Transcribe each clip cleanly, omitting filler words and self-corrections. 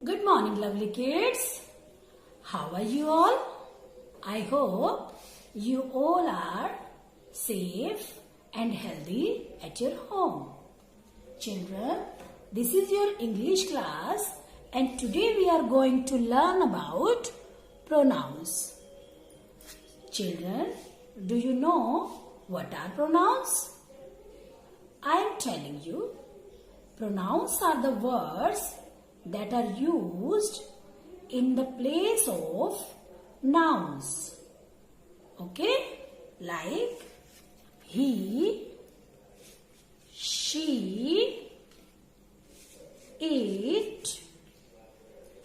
Good morning, lovely kids. How are you all? I hope you all are safe and healthy at your home. Children, this is your English class and today we are going to learn about pronouns. Children, do you know what are pronouns? I am telling you, pronouns are the words that are used in the place of nouns. Okay? Like he, she, it,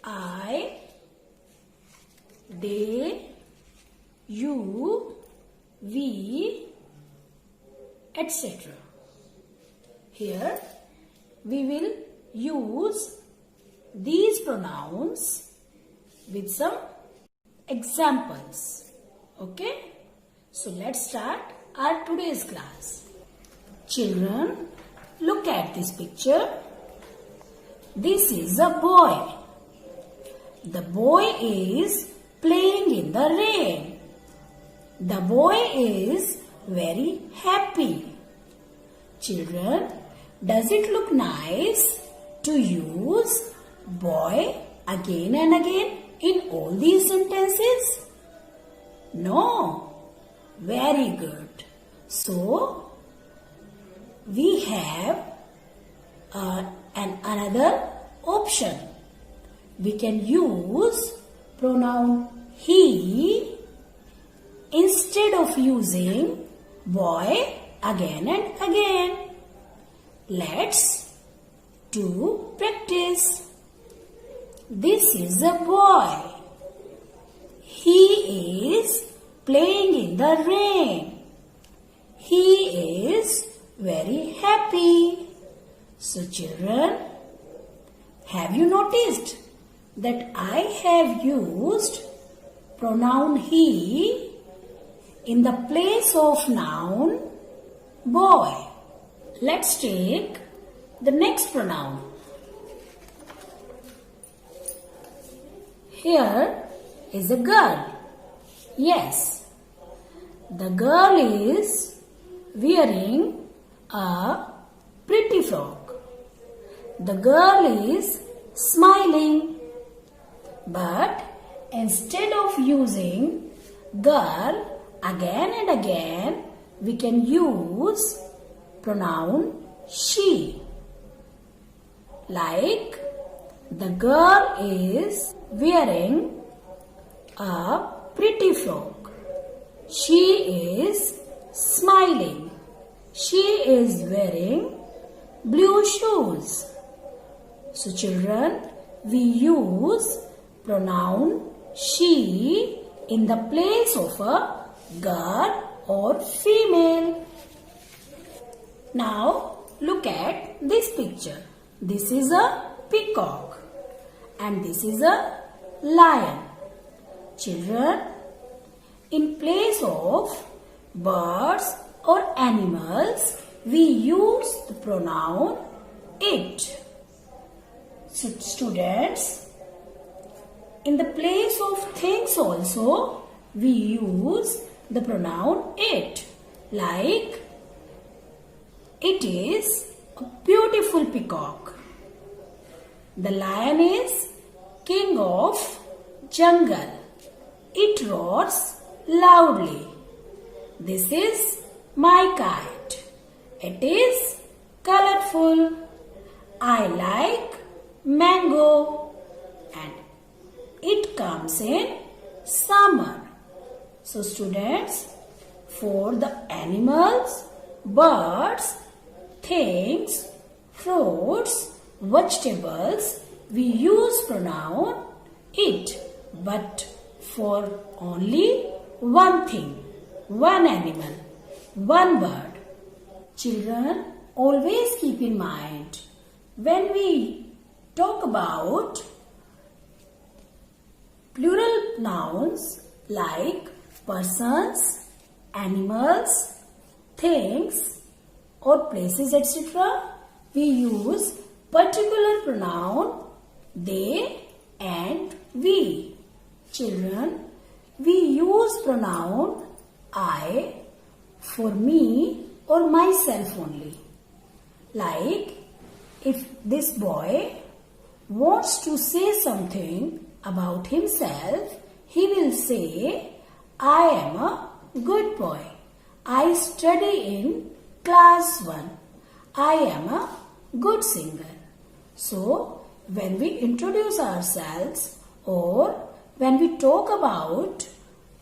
I, they, you, we, etc. Here we will use these pronouns with some examples. Okay? So let's start our today's class. Children, look at this picture. This is a boy. The boy is playing in the rain. The boy is very happy. Children, does it look nice to use boy again and again in all these sentences? No. Very good. So, we have another option. We can use pronoun he instead of using boy again and again. Let's do practice. This is a boy. He is playing in the rain. He is very happy. So children, have you noticed that I have used pronoun he in the place of noun boy? Let's take the next pronoun. Here is a girl. Yes, the girl is wearing a pretty frock. The girl is smiling. But instead of using girl again and again, we can use pronoun she. Like the girl is wearing a pretty frock. She is smiling. She is wearing blue shoes. So children, we use pronoun she in the place of a girl or female. Now look at this picture. This is a peacock and this is a lion. Children, in place of birds or animals, we use the pronoun it. So students, in the place of things also, we use the pronoun it. Like, it is a beautiful peacock. The lion is king of jungle. It roars loudly. This is my kite. It is colorful. I like mango and it comes in summer. So students, for the animals, birds, things, fruits, vegetables, we use pronoun it. But for only one thing, one animal, one bird. Children, always keep in mind, when we talk about plural nouns like persons, animals, things or places etc., we use particular pronoun they we. Children, we use pronoun I for me or myself only. Like, if this boy wants to say something about himself, he will say, I am a good boy. I study in class 1. I am a good singer. So, when we introduce ourselves or when we talk about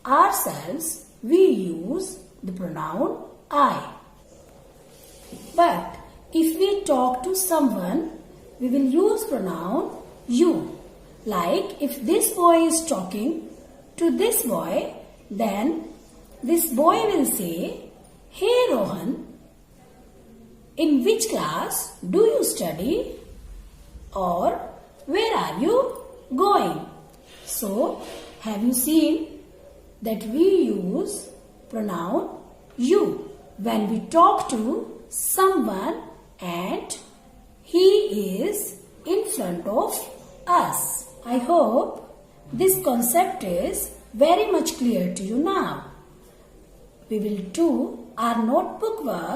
ourselves, we use the pronoun I. But if we talk to someone, we will use pronoun you. Like if this boy is talking to this boy, then this boy will say, Hey Rohan, in which class do you study? Or where are you going? So, have you seen that we use pronoun you when we talk to someone and he is in front of us? I hope this concept is very much clear to you now. We will do our notebook work